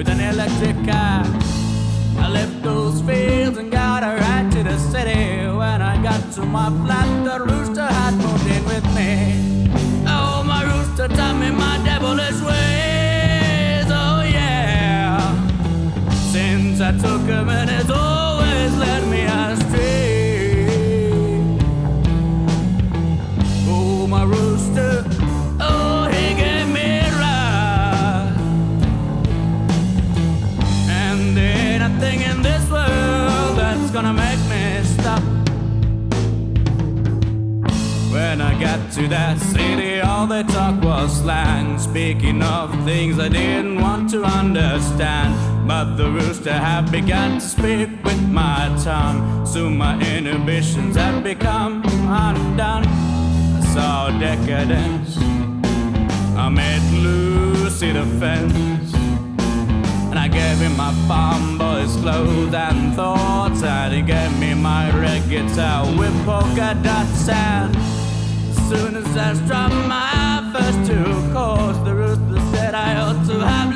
with an electric car. I left those fields and got a ride to the city. When I got to my flat, the rooster had moved in with me. Oh, my rooster taught me my devilish ways, oh yeah. Since I took him and it's always led me astray. Oh, my rooster, oh, he gave me right. And there ain't a thing in this world that's gonna make me stop. When I got to that city, all they talk was slang, speaking of things I didn't want to understand. But the rooster had begun to speak with my tongue. Soon my inhibitions had become undone. I saw decadence, I met Lucy the fence, and I gave him my farm boy's clothes and thoughts, and he gave me my red guitar with polka dots. And as soon as I struck my first two chords, the rooster said I ought to have